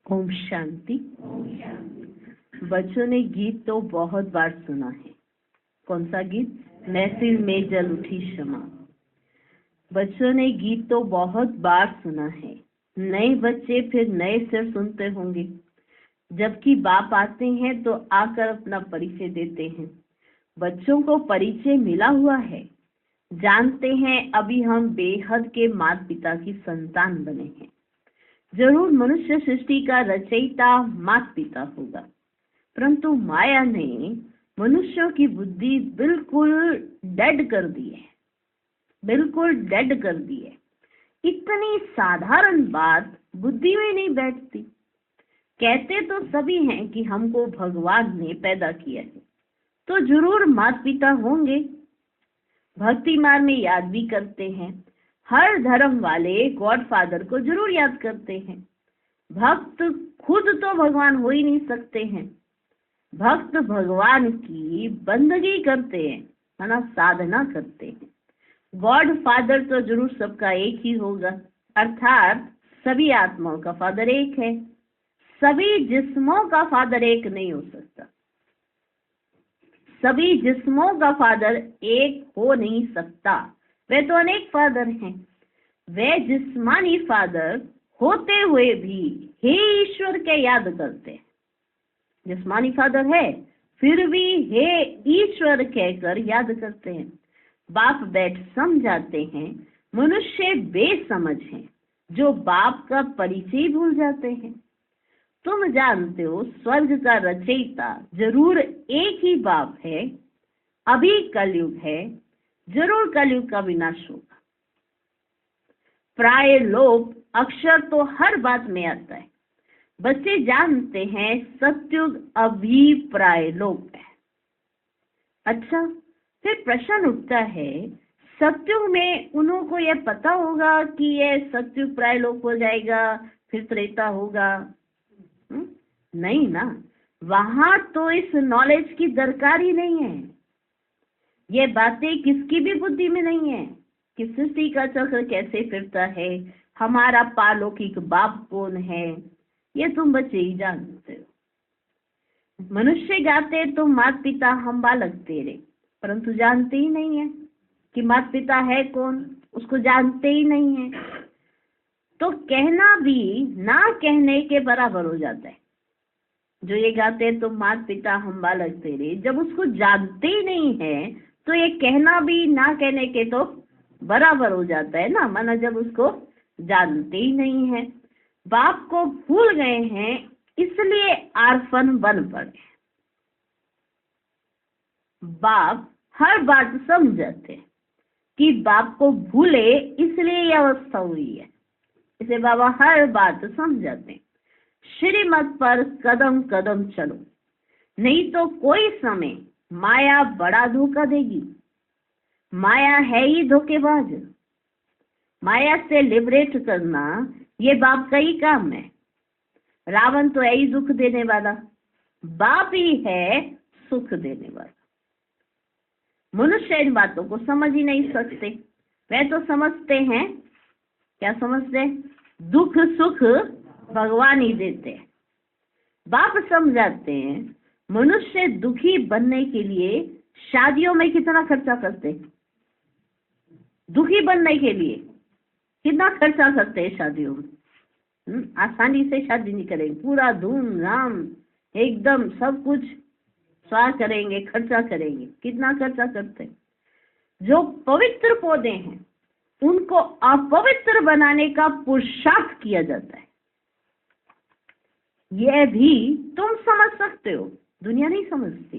ओम शांति। बच्चों ने गीत तो बहुत बार सुना है। कौन सा गीत? महफिल में जल उठी शमा। बच्चों ने गीत तो बहुत बार सुना है। नए बच्चे फिर नए से सुनते होंगे। जबकि बाप आते हैं तो आकर अपना परिचय देते हैं। बच्चों को परिचय मिला हुआ है। जानते हैं अभी हम बेहद के माता पिता की संतान बने हैं। जरूर मनुष्य सृष्टि का रचयिता माता पिता होगा, परंतु माया ने मनुष्यों की बुद्धि बिल्कुल डेड कर दी है। बिल्कुल डेड कर दी है। इतनी साधारण बात बुद्धि में नहीं बैठती। कहते तो सभी हैं कि हमको भगवान ने पैदा किया है, तो जरूर माता पिता होंगे। भक्ति मार्ग में याद भी करते हैं। हर धर्म वाले गॉड फादर को जरूर याद करते हैं। भक्त खुद तो भगवान हो ही नहीं सकते हैं। भक्त भगवान की बंदगी करते हैं, माना साधना करते हैं। गॉड फादर तो जरूर सबका एक ही होगा, अर्थात सभी आत्माओं का फादर एक है। सभी जिस्मों का फादर एक नहीं हो सकता। सभी जिस्मों का फादर एक हो नहीं सकता। वे तो अनेक फादर हैं। वे जिस्मानी फादर होते हुए भी हे ईश्वर के याद करते हैं। जिस्मानी फादर है फिर भी हे ईश्वर कहकर याद करते हैं। बाप बैठ समझाते हैं। मनुष्य बेसमझ हैं जो बाप का परिचय भूल जाते हैं। तुम जानते हो स्वर्ग का रचयिता जरूर एक ही बाप है। अभी कलयुग है, जरूर कलयुग का विनाश होगा। प्राय लोप अक्षर तो हर बात में आता है। बच्चे जानते हैं सत्युग अभी प्राय लोप है। अच्छा, फिर प्रश्न उठता है, सत्युग में उन्हों को यह पता होगा कि यह सत्युग प्राय लोप हो जाएगा, फिर त्रेता होगा? नहीं ना, वहां तो इस नॉलेज की दरकार ही नहीं है। ये बातें किसकी भी बुद्धि में नहीं है कि सृष्टि का चक्र कैसे फिरता है, हमारा पारलौकिक बाप कौन है। ये तुम बच्चे ही जानते हो। मनुष्य गाते तो माता पिता हम बालक तेरे, परंतु जानते ही नहीं है कि माता पिता है कौन, उसको जानते ही नहीं है। तो कहना भी ना कहने के बराबर हो जाता है। जो ये गाते हैं तो माता पिता हम बालक तेरे, जब उसको जानते ही नहीं है तो ये कहना भी ना कहने के तो बराबर हो जाता है ना, माना जब उसको जानते ही नहीं है। बाप को भूल गए हैं इसलिए आर्फन बन पड़े। बाप हर बात समझते हैं कि बाप को भूले इसलिए यह अवस्था हुई है। इसे बाबा हर बात समझाते हैं। श्रीमत पर कदम कदम चलो, नहीं तो कोई समय माया बड़ा धोखा देगी। माया है ही धोखेबाज। माया से लिबरेट करना ये बाप का ही काम है। रावण तो है ही दुख देने वाला, बाप ही है सुख देने वाला। मनुष्य इन बातों को समझ ही नहीं सकते। वे तो समझते हैं, क्या समझते? दुख सुख भगवान ही देते हैं। बाप समझाते हैं मनुष्य दुखी बनने के लिए शादियों में कितना खर्चा करते हैं। दुखी बनने के लिए कितना खर्चा करते हैं शादियों में। आसानी से शादी नहीं करेंगे, पूरा धूमधाम एकदम सब कुछ स्वार करेंगे, खर्चा करेंगे। कितना खर्चा करते हैं। जो पवित्र पौधे हैं उनको अपवित्र बनाने का पुरुषार्थ किया जाता है। यह भी तुम समझ सकते हो, दुनिया नहीं समझती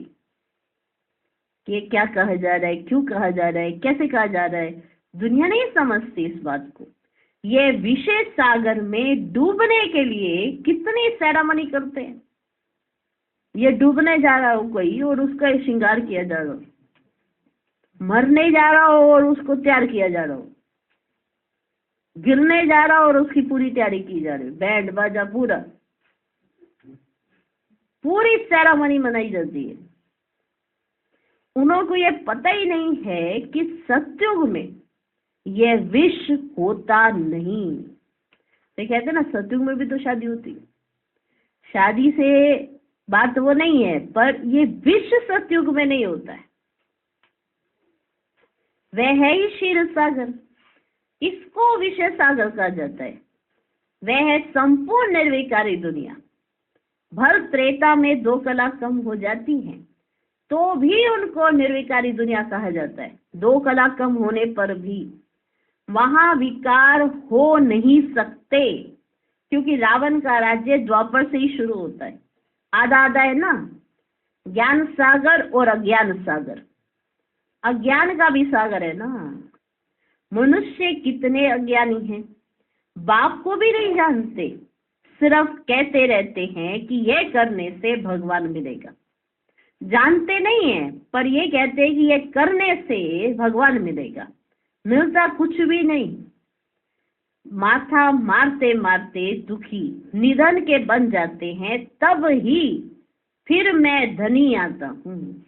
कि ये क्या कहा जा रहा है, क्यों कहा जा रहा है, कैसे कहा जा रहा है। दुनिया नहीं समझती इस बात को। ये विशेष सागर में डूबने के लिए कितनी सेरेमनी करते हैं। ये डूबने जा रहा हो कोई और उसका श्रृंगार किया जा रहा हो, मरने जा रहा हो और उसको तैयार किया जा रहा हो, गिरने जा रहा हो और उसकी पूरी तैयारी की जा रही, बैंड बाजा पूरी सेरेमनी मनाई जाती है। उनको ये पता ही नहीं है कि सत्युग में यह विष होता नहीं। तो कहते ना सत्युग में भी तो शादी होती है। शादी से बात वो नहीं है, पर ये विश्व सतयुग में नहीं होता है। वह है ही क्षीर सागर, इसको विषय सागर कहा जाता है। वह है संपूर्ण निर्विकारी दुनिया। भर त्रेता में 2 कला कम हो जाती हैं तो भी उनको निर्विकारी दुनिया कहा जाता है। 2 कला कम होने पर भी वहां विकार हो नहीं सकते, क्योंकि रावण का राज्य द्वापर से ही शुरू होता है। आधा आधा है ना, ज्ञान सागर और अज्ञान सागर। अज्ञान का भी सागर है ना। मनुष्य कितने अज्ञानी हैं, बाप को भी नहीं जानते, सिर्फ कहते रहते हैं कि ये करने से भगवान मिलेगा। जानते नहीं है, पर ये कहते हैं कि ये करने से भगवान मिलेगा। मिलता कुछ भी नहीं। माथा मारते मारते दुखी निधन के बन जाते हैं, तब ही फिर मैं धनी आता हूँ।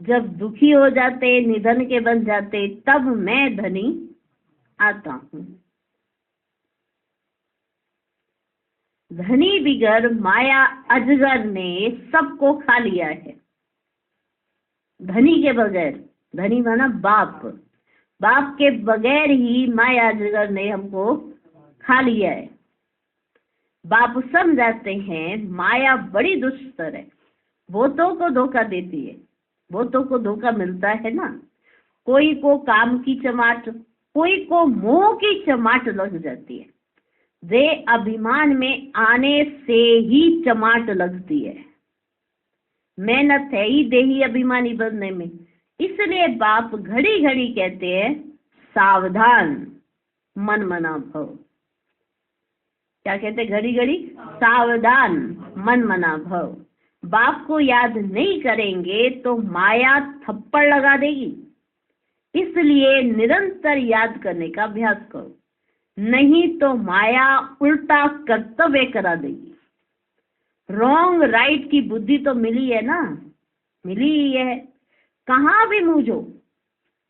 जब दुखी हो जाते, निधन के बन जाते, तब मैं धनी आता हूँ। धनी बिगर माया अजगर ने सबको खा लिया है। धनी के बगैर, धनी माना बाप, बाप के बगैर ही माया अजगर ने हमको खा लिया है। बाप समझाते हैं माया बड़ी दुष्टर है, बहुतों को धोखा देती है। बहुतों को धोखा मिलता है ना, कोई को काम की चमाट, कोई को मोह की चमाट लग जाती है। वे अभिमान में आने से ही चमाट लगती है। मेहनत है ही देही अभिमानी बनने में। इसलिए बाप घड़ी घड़ी कहते हैं सावधान मन मना भव। क्या कहते घड़ी घड़ी? सावधान मन मना भव। बाप को याद नहीं करेंगे तो माया थप्पड़ लगा देगी। इसलिए निरंतर याद करने का अभ्यास करो, नहीं तो माया उल्टा कर्तव्य करा देगी। रॉन्ग राइट की बुद्धि तो मिली है ना, मिली ही है। कहाँ भी मूंझो,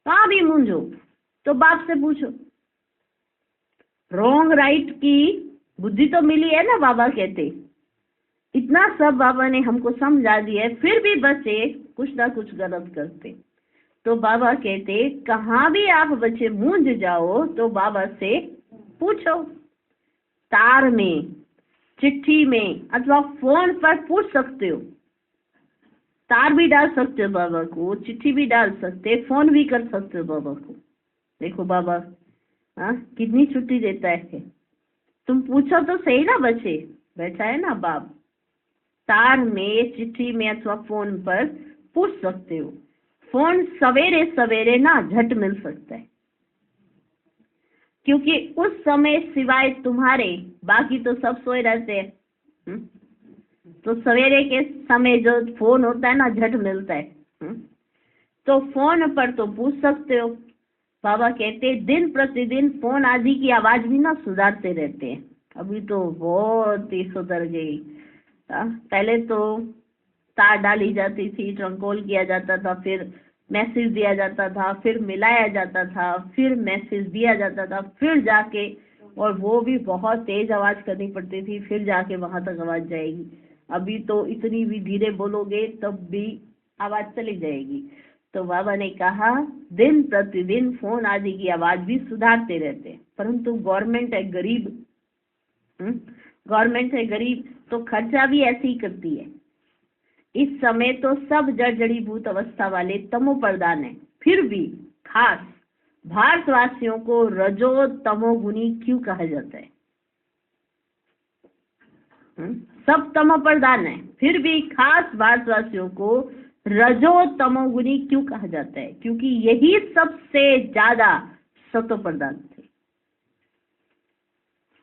कहाँ भी मूंझो तो बाप से पूछो। रॉन्ग राइट की बुद्धि तो मिली है ना, बाबा कहते। इतना सब बाबा ने हमको समझा दिया है, फिर भी बच्चे कुछ ना कुछ गलत करते। तो बाबा कहते कहाँ भी आप बच्चे मूंझ जाओ तो बाबा से पूछो। तार में, चिट्ठी में अथवा फोन पर पूछ सकते हो। तार भी डाल सकते हो बाबा को, चिट्ठी भी डाल सकते, फोन भी कर सकते हो बाबा को। देखो बाबा कितनी छुट्टी देता है। तुम पूछो तो सही ना बच्चे, बैठा है ना बाप। तार में, चिट्ठी में अथवा फोन पर पूछ सकते हो। फोन सवेरे सवेरे ना झट मिल सकता है, क्योंकि उस समय सिवाय तुम्हारे बाकी तो सब सोए रहते हैं। तो सवेरे के समय जो फोन होता है ना झट मिलता है। तो फोन पर तो पूछ सकते हो। बाबा कहते दिन प्रतिदिन फोन आदि की आवाज भी ना सुधारते रहते हैं। अभी तो बहुत ही सुधर गई। पहले तो तार डाली जाती थी, ट्रंकोल किया जाता था, फिर मैसेज दिया जाता था, फिर मिलाया जाता था, फिर मैसेज दिया जाता था, फिर जाके, और वो भी बहुत तेज आवाज करनी पड़ती थी, फिर जाके वहां तक आवाज जाएगी। अभी तो इतनी भी धीरे बोलोगे तब भी आवाज चली जाएगी। तो बाबा ने कहा दिन प्रतिदिन फोन आदि की आवाज भी सुधारते रहते, परंतु गवर्नमेंट है गरीब। गवर्नमेंट है गरीब तो खर्चा भी ऐसे ही करती है। इस समय तो सब जड़ जड़ीभूत अवस्था वाले तमो प्रधान है, फिर भी खास भारतवासियों को रजो तमोगुनी क्यों कहा जाता है? सब तमो प्रधान है, फिर भी खास भारतवासियों को रजो तमोगुनी क्यों कहा जाता है? क्योंकि यही सबसे ज्यादा सतो प्रधान थे।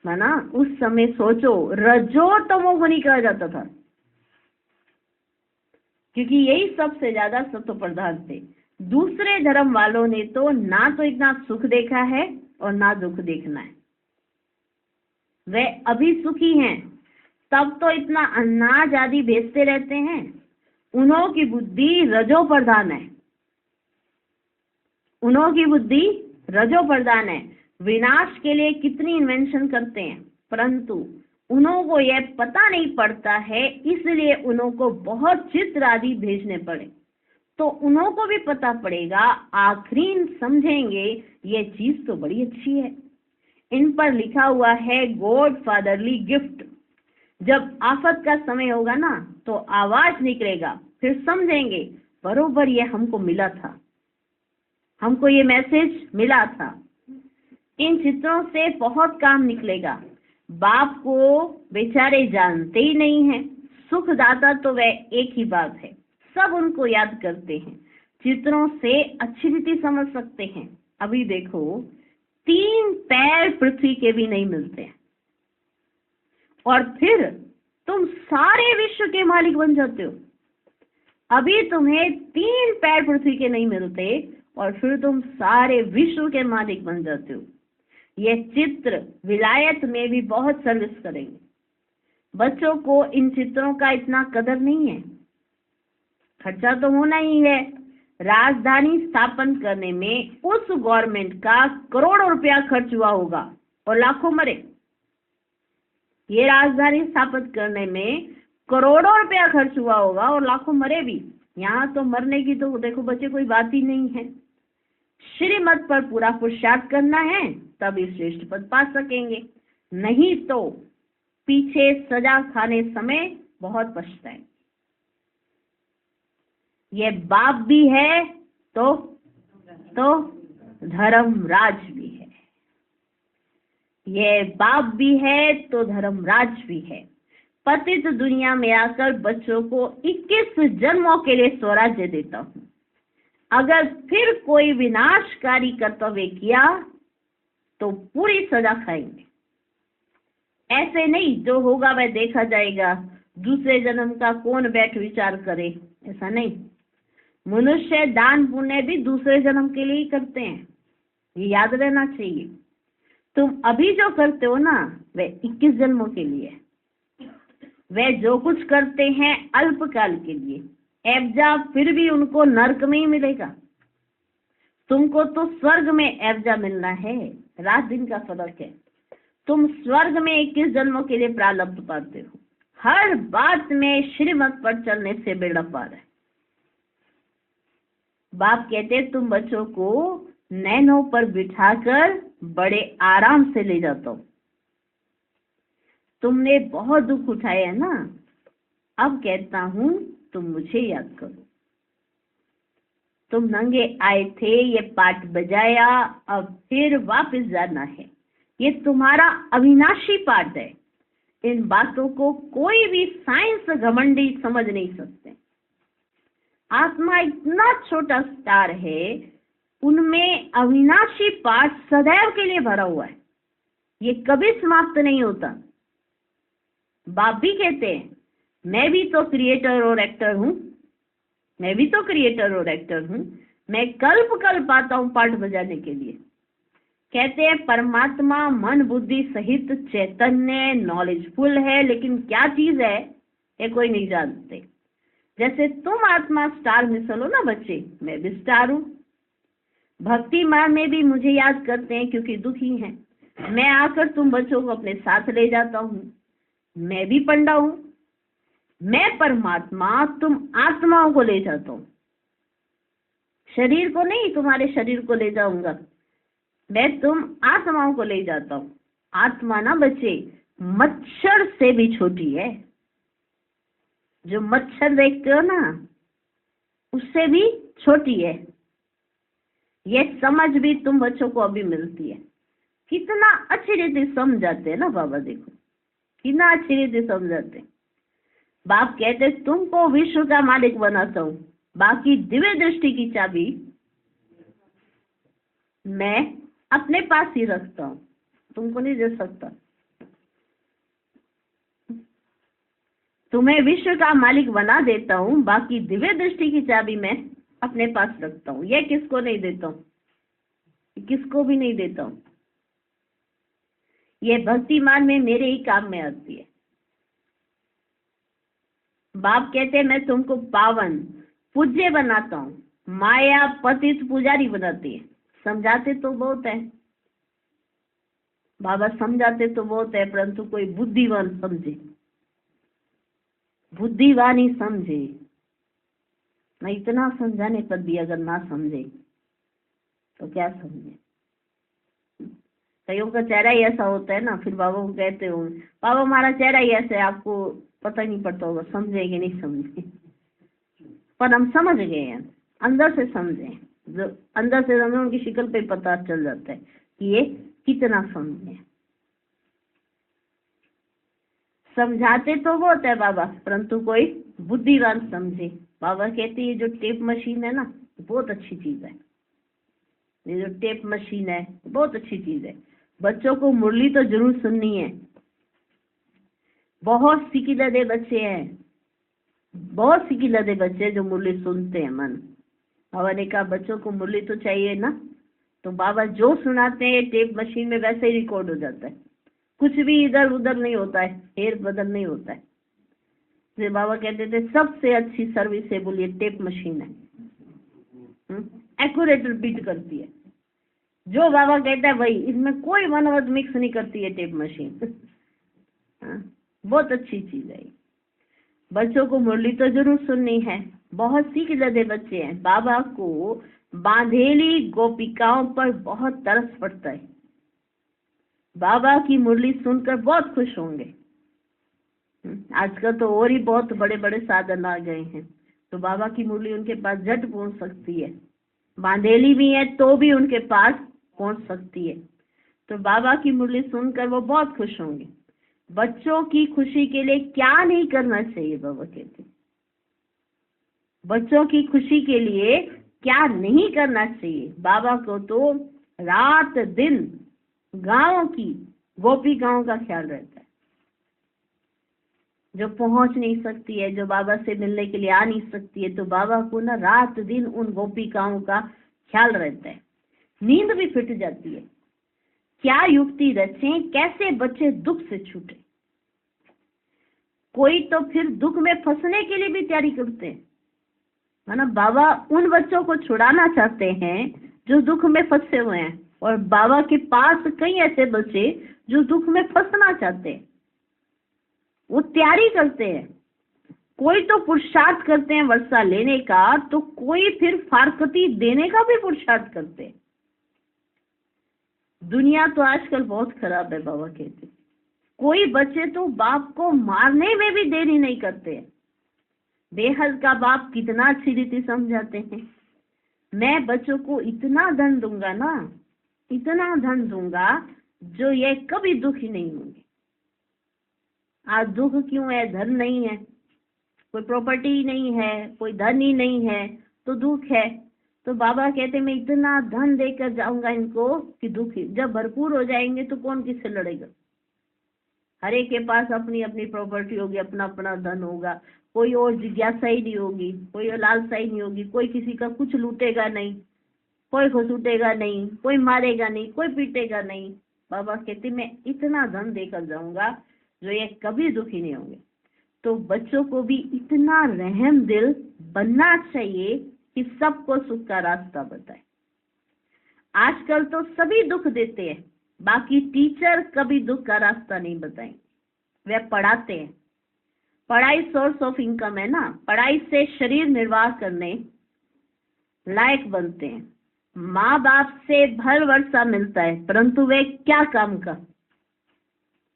माना उस समय सोचो, रजो तमोगुनी कहा जाता था, क्योंकि यही सबसे ज्यादा सत्व प्रधान थे। दूसरे धर्म वालों ने तो ना तो इतना सुख देखा है और ना दुख देखना है। वे अभी सुखी हैं, तब तो इतना अनाज आदि बेचते रहते हैं। उन्हों की बुद्धि रजो प्रधान है, उन्हों की बुद्धि रजो प्रधान है। विनाश के लिए कितनी इन्वेंशन करते हैं, परंतु उनको यह पता नहीं पड़ता है, इसलिए उनको बहुत चित्र आदि भेजने पड़े, तो उनको भी पता पड़ेगा, आखिरी समझेंगे ये चीज तो बड़ी अच्छी है। इन पर लिखा हुआ है गॉड फादरली गिफ्ट। जब आफत का समय होगा ना तो आवाज निकलेगा, फिर समझेंगे बरोबर ये हमको मिला था, हमको ये मैसेज मिला था। इन चित्रों से बहुत काम निकलेगा। बाप को बेचारे जानते ही नहीं हैं, सुखदाता तो वह एक ही बात है, सब उनको याद करते हैं। चित्रों से अच्छी रीति समझ सकते हैं। अभी देखो 3 पैर पृथ्वी के भी नहीं मिलते और फिर तुम सारे विश्व के मालिक बन जाते हो। अभी तुम्हें 3 पैर पृथ्वी के नहीं मिलते और फिर तुम सारे विश्व के मालिक बन जाते हो। यह चित्र विलायत में भी बहुत सर्विस करेंगे। बच्चों को इन चित्रों का इतना कदर नहीं है। खर्चा तो होना ही है। राजधानी स्थापन करने में उस गवर्नमेंट का करोड़ों रुपया खर्च हुआ होगा और लाखों मरे। ये राजधानी स्थापित करने में करोड़ों रुपया खर्च हुआ होगा और लाखों मरे भी। यहाँ तो मरने की तो देखो बच्चे कोई बात ही नहीं है। श्रीमत पर पूरा पुरुषार्थ करना है तभी श्रेष्ठ पद पा सकेंगे, नहीं तो पीछे सजा खाने समय बहुत पछताएंगे। ये बाप भी है तो धर्मराज भी है। ये बाप भी है तो धर्मराज भी है। पतित दुनिया में आकर बच्चों को 21 जन्मों के लिए स्वराज्य देता हूँ। अगर फिर कोई विनाशकारी कर्तव्य किया तो पूरी सजा खाएंगे। ऐसे नहीं जो होगा वह देखा जाएगा, दूसरे जन्म का कौन बैठ विचार करे, ऐसा नहीं। मनुष्य दान पुण्य भी दूसरे जन्म के लिए ही करते हैं, ये याद रहना चाहिए। तुम अभी जो करते हो ना वह 21 जन्मों के लिए। वे जो कुछ करते हैं अल्पकाल के लिए, एवजा फिर भी उनको नरक में ही मिलेगा। तुमको तो स्वर्ग में एवजा मिलना है, रात दिन का फर्क है। तुम स्वर्ग में 21 जन्मों के लिए प्रारब्ध पाते हो। हर बात में श्रीमत पर चलने से बेड़ा पार है। बाप कहते तुम बच्चों को नैनों पर बिठाकर बड़े आराम से ले जाता हूं। तुमने बहुत दुख उठाए है ना, अब कहता हूं तुम मुझे याद करो। तुम नंगे आए थे, ये पाठ बजाया, अब फिर वापस जाना है। ये तुम्हारा अविनाशी पाठ है। इन बातों को कोई भी साइंस घमंडी समझ नहीं सकते। आत्मा इतना छोटा स्टार है, उनमें अविनाशी पाठ सदैव के लिए भरा हुआ है, ये कभी समाप्त नहीं होता। बाप भी कहते हैं मैं भी तो क्रिएटर और एक्टर हूँ, मैं भी तो क्रिएटर और एक्टर हूँ। मैं कल्प कल्प आता हूँ पाठ बजाने के लिए। कहते हैं परमात्मा मन बुद्धि सहित चैतन्य नॉलेजफुल है, लेकिन क्या चीज है ये कोई नहीं जानते। जैसे तुम आत्मा स्टार मिसल हो ना बच्चे, मैं भी स्टार हूँ। भक्ति मार्ग में भी मुझे याद करते हैं क्योंकि दुखी हैं। मैं आकर तुम बच्चों को अपने साथ ले जाता हूँ। मैं भी पंडा हूँ। मैं परमात्मा तुम आत्माओं को ले जाता हूँ, शरीर को नहीं, तुम्हारे शरीर को ले जाऊंगा। मैं तुम आत्माओं को ले जाता हूँ। आत्मा ना बच्चे मच्छर से भी छोटी है। जो मच्छर देखते हो ना उससे भी छोटी है। ये समझ भी तुम बच्चों को अभी मिलती है। कितना अच्छी रीति समझाते हैं ना बाबा, देखो कितना अच्छी रीति समझाते हैं। बाप कहते तुमको विश्व का मालिक बनाता हूँ, बाकी दिव्य दृष्टि की चाबी मैं अपने पास ही रखता हूँ, तुमको नहीं दे सकता। तुम्हें विश्व का मालिक बना देता हूँ, बाकी दिव्य दृष्टि की चाबी मैं अपने पास रखता हूँ। ये किसको नहीं देता हूँ, किसको भी नहीं देता हूँ। ये भक्ति मार्ग में मेरे ही काम में आती है। बाप कहते हैं मैं तुमको पावन पूज्य बनाता हूँ, माया पतित पुजारी बनाती है। समझाते तो बहुत है। बाबा समझाते तो बहुत है, परंतु कोई बुद्धिवान समझे, बुद्धिवान ही समझे। मैं इतना समझाने पर भी अगर ना समझे तो क्या समझे। कईयों का चेहरा ही ऐसा होता है ना, फिर बाबा को कहते हो बाबा हमारा चेहरा ही ऐसा है, आपको पता नहीं पड़ता होगा समझे कि नहीं समझे, पर हम समझ गए हैं, अंदर से समझे। जो अंदर से समझे उनकी शक्ल पे पता चल जाता है कि ये कितना समझे। समझाते तो बहुत है बाबा, परंतु कोई बुद्धिवान समझे। बाबा कहते हैं ये जो टेप मशीन है ना, बहुत अच्छी चीज है। ये जो टेप मशीन है बहुत अच्छी चीज है। बच्चों को मुरली तो जरूर सुननी है। बहुत सिकिलदे बच्चे हैं, बहुत सिकिलदे बच्चे जो मुरली सुनते हैं मन। बाबा ने कहा बच्चों को मुरली तो चाहिए ना, तो बाबा जो सुनाते हैं टेप मशीन में वैसे ही रिकॉर्ड हो जाता है, कुछ भी इधर उधर नहीं होता है, फेर बदल नहीं होता है। फिर बाबा कहते थे सबसे अच्छी सर्विस है बोलिए टेप मशीन है, एक्यूरेट रिपीट करती है। जो बाबा कहता है वही, इसमें कोई मनोवत मिक्स नहीं करती है टेप मशीन। बहुत अच्छी चीज है। बच्चों को मुरली तो जरूर सुननी है। बहुत सीख लदे बच्चे हैं, बाबा को बांधेली गोपिकाओं पर बहुत तरस पड़ता है। बाबा की मुरली सुनकर बहुत खुश होंगे। आजकल तो और ही बहुत बड़े बड़े साधन आ गए हैं, तो बाबा की मुरली उनके पास झट पहुंच सकती है। बांधेली भी है तो भी उनके पास पहुंच सकती है। तो बाबा की मुरली सुनकर वो बहुत खुश होंगे। बच्चों की खुशी के लिए क्या नहीं करना चाहिए, बाबा कहते बच्चों की खुशी के लिए क्या नहीं करना चाहिए। बाबा को तो रात दिन गांव की गोपिकाओं का ख्याल रहता है, जो पहुंच नहीं सकती है, जो बाबा से मिलने के लिए आ नहीं सकती है, तो बाबा को ना रात दिन उन गोपिकाओं का ख्याल रहता है। नींद भी फिट जाती है। क्या युक्ति रचें, कैसे बच्चे दुख से छूटे। कोई तो फिर दुख में फंसने के लिए भी तैयारी करते हैं, मतलब बाबा उन बच्चों को छुड़ाना चाहते हैं जो दुख में फंसे हुए हैं, और बाबा के पास कई ऐसे बच्चे जो दुख में फंसना चाहते हैं, वो तैयारी करते हैं। कोई तो पुरुषार्थ करते हैं वर्षा लेने का, तो कोई फिर फारकती देने का भी पुरुषार्थ करते हैं। दुनिया तो आजकल बहुत खराब है, बाबा कहते। कोई बच्चे तो बाप को मारने में भी देरी नहीं करते हैं। बेहद का बाप कितना अच्छी रीति समझाते हैं, मैं बच्चों को इतना धन दूंगा ना, इतना धन दूंगा जो ये कभी दुखी नहीं होंगे। आज दुख क्यों है? धन नहीं है, कोई प्रॉपर्टी नहीं है, कोई धन ही नहीं है, तो दुख है। तो बाबा कहते मैं इतना धन देकर जाऊंगा इनको कि दुखी, जब भरपूर हो जाएंगे तो कौन किससे लड़ेगा। हर एक के पास अपनी अपनी प्रॉपर्टी होगी, अपना अपना धन होगा, कोई और जिज्ञासा ही नहीं होगी, कोई लालसा ही नहीं होगी, कोई किसी का कुछ लूटेगा नहीं, कोई घसूटेगा नहीं, कोई मारेगा नहीं, कोई पीटेगा नहीं। बाबा कहते मैं इतना धन देकर जाऊंगा जो ये कभी दुखी नहीं होंगे। तो बच्चों को भी इतना रहम दिल बनना चाहिए कि सबको सुख का रास्ता बताए। आजकल तो सभी दुख देते हैं, बाकी टीचर कभी दुख का रास्ता नहीं बताएंगे। वे पढ़ाते हैं, पढ़ाई सोर्स ऑफ इनकम है ना, पढ़ाई से शरीर निर्वाह करने लायक बनते हैं। माँ बाप से भर वर्षा मिलता है, परंतु वे क्या काम का।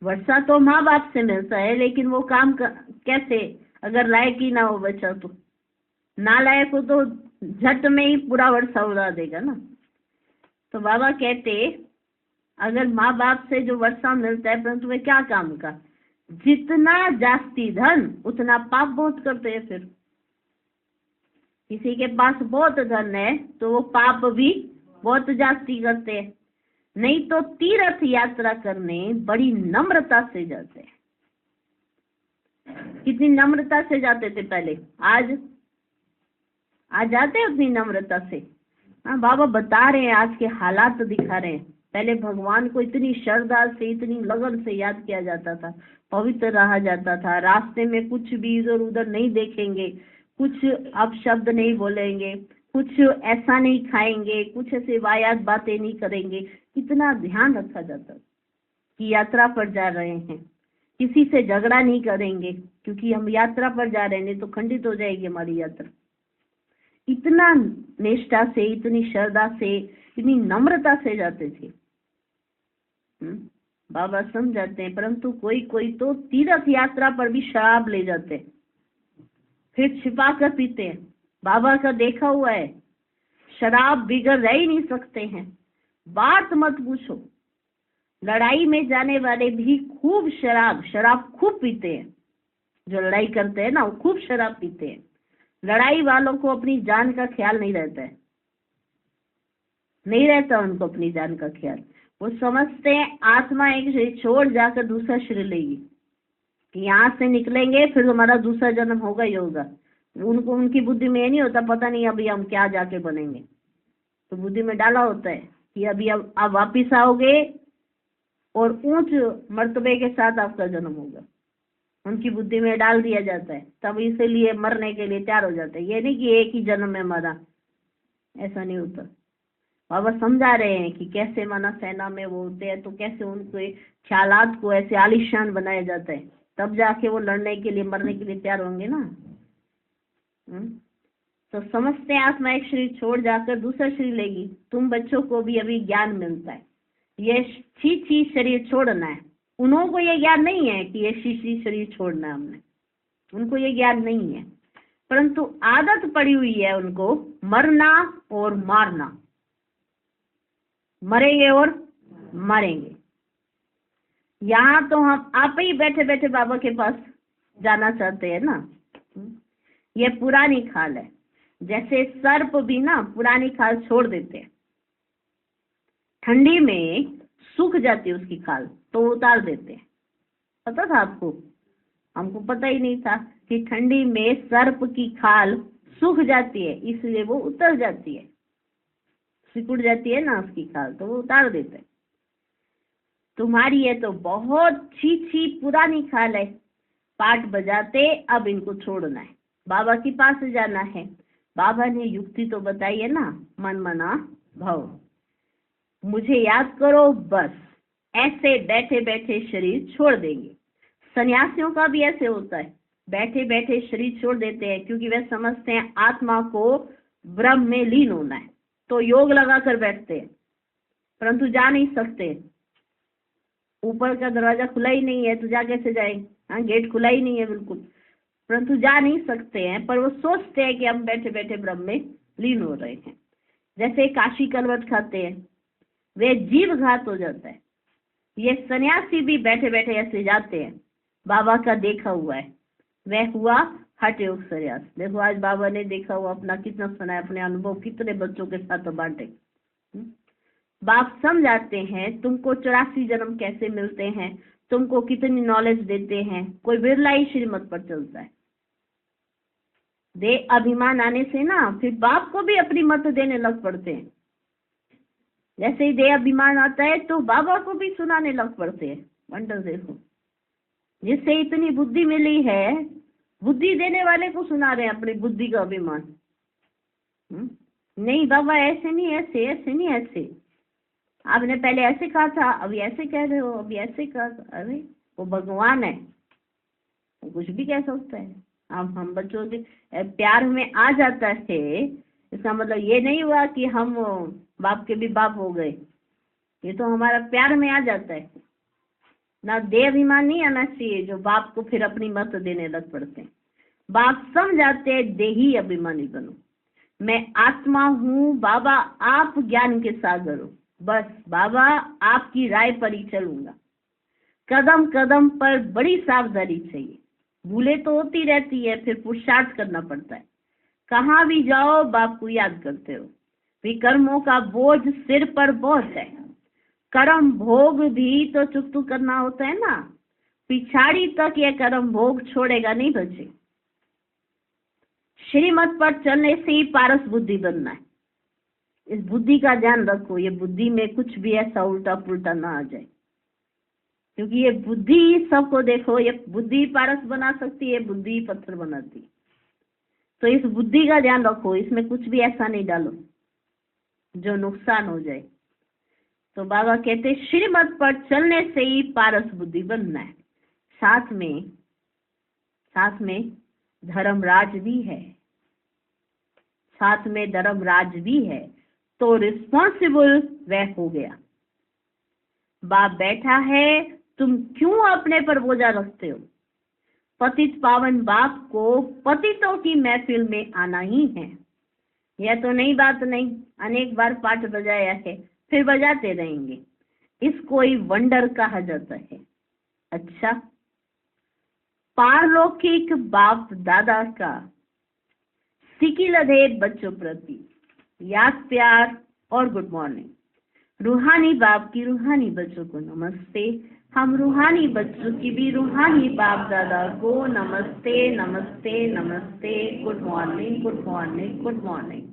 वर्षा तो माँ बाप से मिलता है, लेकिन वो काम कैसे, अगर लायक ही ना हो बच्चा तो, नालायक हो तो झट में ही पूरा वर्षा उड़ा देगा ना। तो बाबा कहते अगर माँ बाप से जो वर्षा मिलता है, परंतु वे क्या काम का। जितना जास्ती धन उतना पाप बहुत करते हैं। फिर किसी के पास बहुत धन है तो वो पाप भी बहुत जास्ती करते हैं। नहीं तो तीर्थ यात्रा करने बड़ी नम्रता से जाते हैं। कितनी नम्रता से जाते थे पहले, आज जाते हैं उतनी नम्रता से। हाँ, बाबा बता रहे हैं, आज के हालात तो दिखा रहे हैं। पहले भगवान को इतनी श्रद्धा से, इतनी लगन से याद किया जाता था, पवित्र रहा जाता था। रास्ते में कुछ भी इधर उधर नहीं देखेंगे, कुछ अपशब्द नहीं बोलेंगे, कुछ ऐसा नहीं खाएंगे, कुछ ऐसे वायात बातें नहीं करेंगे, इतना ध्यान रखा जाता। कि यात्रा पर जा रहे हैं, किसी से झगड़ा नहीं करेंगे क्योंकि हम यात्रा पर जा रहे हैं, नहीं तो खंडित हो जाएगी हमारी यात्रा। इतना निष्ठा से, इतनी श्रद्धा से, इतनी नम्रता से जाते थे। बाबा समझाते हैं, परंतु कोई कोई तो तीर्थ यात्रा पर भी शराब ले जाते हैं, फिर छिपा कर पीते हैं। बाबा का देखा हुआ है, शराब बिगड़ रह ही नहीं सकते हैं। बात मत पूछो, लड़ाई में जाने वाले भी खूब शराब खूब पीते हैं। जो लड़ाई करते हैं ना, वो खूब शराब पीते हैं। लड़ाई वालों को अपनी जान का ख्याल नहीं रहता है, नहीं रहता उनको अपनी जान का ख्याल। वो समझते हैं आत्मा एक शरीर छोड़ जाकर दूसरा शरीर लेगी, कि यहाँ से निकलेंगे फिर हमारा दूसरा जन्म होगा ही होगा। उनको, उनकी बुद्धि में ये नहीं होता पता नहीं अभी हम क्या जाके बनेंगे। तो बुद्धि में डाला होता है कि अभी अब आप वापिस आओगे और ऊंच मर्तबे के साथ आपका जन्म होगा। उनकी बुद्धि में डाल दिया जाता है, तब इसीलिए मरने के लिए तैयार हो जाते हैं। ये नहीं कि एक ही जन्म में मरा, ऐसा नहीं होता। बाबा समझा रहे हैं कि कैसे माना सेना में वो होते हैं तो कैसे उनके ख्यालात को ऐसे आलिशान बनाया जाता है, तब जाके वो लड़ने के लिए, मरने के लिए तैयार होंगे ना। तो समझते हैं आत्मा एक शरीर छोड़ जाकर दूसरा शरीर लेगी। तुम बच्चों को भी अभी ज्ञान मिलता है, ये छी शरीर छोड़ना है। उन्होंने को ये ज्ञान नहीं है कि ये शी शरीर छोड़ना है हमने, उनको ये ज्ञान नहीं है, परंतु आदत पड़ी हुई है उनको मरना और मारना, मरेंगे और मरेंगे। यहाँ तो हम आप ही बैठे बैठे बाबा के पास जाना चाहते हैं ना। ये पुरानी खाल है, जैसे सर्प भी ना पुरानी खाल छोड़ देते हैं, ठंडी में सूख जाती है उसकी खाल तो उतार देते हैं। पता था आपको? हमको पता ही नहीं था कि ठंडी में सर्प की खाल सूख जाती है, इसलिए वो उतर जाती है, सिकुड़ जाती है ना उसकी खाल, तो वो उतार देते हैं। तुम्हारी ये तो बहुत छी पुरानी खाल है, पाठ बजाते अब इनको छोड़ना है, बाबा के पास जाना है। बाबा ने युक्ति तो बताई है ना, मन मना भव, मुझे याद करो, बस ऐसे बैठे बैठे शरीर छोड़ देंगे। सन्यासियों का भी ऐसे होता है, बैठे बैठे शरीर छोड़ देते हैं, क्योंकि वे समझते हैं आत्मा को ब्रह्म में लीन होना है, तो योग लगा कर बैठते हैं, परंतु जा नहीं सकते। ऊपर का दरवाजा खुला ही नहीं है तो जा कैसे जाएंगे? हाँ, गेट खुला ही नहीं है बिल्कुल, परंतु जा नहीं सकते हैं। पर वो सोचते हैं कि हम बैठे बैठे ब्रह्म में लीन हो रहे हैं। जैसे काशी कलवट खाते हैं, वे जीव घात हो जाता है। ये सन्यासी भी बैठे बैठे ऐसे जाते हैं, बाबा का देखा हुआ है, वह हुआ हठ योग संन्यास। देखो आज बाबा ने देखा हुआ, अपना कितना सुनाया, अपने अनुभव कितने बच्चों के साथ बांटे। बाप समझाते हैं तुमको 84 जन्म कैसे मिलते हैं, तुमको कितनी नॉलेज देते हैं। कोई बिरला ही श्रीमत पर चलता है। दे अभिमान आने से ना फिर बाप को भी अपनी मत देने लग पड़ते हैं। जैसे ही दे अभिमान आता है तो बाबा को भी सुनाने लग पड़ते हैं। वंडर देखो, जिससे इतनी बुद्धि मिली है, बुद्धि देने वाले को सुना रहे हैं अपनी बुद्धि का अभिमान। नहीं बाबा ऐसे नहीं, ऐसे ऐसे नहीं, ऐसे आपने पहले ऐसे कहा था, अभी ऐसे कह रहे हो, अभी ऐसे कहा था। अरे वो भगवान है, वो कुछ भी कह सकता है। अब हम बच्चों के प्यार में आ जाता है, इसका मतलब ये नहीं हुआ कि हम बाप के भी बाप हो गए। ये तो हमारा प्यार में आ जाता है ना। दे अभिमान नहीं आना चाहिए जो बाप को फिर अपनी मत देने लग पड़ते हैं। बाप समझाते हैं देही अभिमानी बनो, मैं आत्मा हूँ, बाबा आप ज्ञान के सागर हो, बस बाबा आपकी राय पर ही चलूंगा। कदम कदम पर बड़ी सावधानी चाहिए, भूले तो होती रहती है, फिर पुरुषार्थ करना पड़ता है। कहाँ भी जाओ बाप को याद करते हो। विकर्मों का बोझ सिर पर बहुत है, कर्म भोग भी तो चुकतू करना होता है ना। पिछाड़ी तक ये कर्म भोग छोड़ेगा नहीं बच्चे। श्रीमत पर चलने से ही पारस बुद्धि बनना है। इस बुद्धि का ध्यान रखो, ये बुद्धि में कुछ भी ऐसा उल्टा पुल्टा ना आ जाए, क्योंकि ये बुद्धि सबको देखो, ये बुद्धि पारस बना सकती है, बुद्धि पत्थर बनाती। तो इस बुद्धि का ध्यान रखो, इसमें कुछ भी ऐसा नहीं डालो जो नुकसान हो जाए। तो बाबा कहते श्रीमत पर चलने से ही पारस बुद्धि बनना है। साथ में धर्मराज भी है, साथ में धर्मराज भी है, तो रिस्पॉन्सिबल वह हो गया। बाप बैठा है, तुम क्यों अपने पर बोझा रखते हो? पतित पावन बाप को पतितों की महफिल में आना ही है। यह तो नई बात नहीं, अनेक बार पाठ बजाया है, फिर बजाते रहेंगे। इसको ही वंडर कहा जाता है। अच्छा, पारलौकिक बाप दादा का सिकिलधे बच्चों प्रति याद, प्यार और गुड मॉर्निंग। रूहानी बाप की रूहानी बच्चों को नमस्ते। हम रूहानी बच्चों की भी रूहानी बाप दादा को नमस्ते नमस्ते नमस्ते। Good morning, good morning, good morning.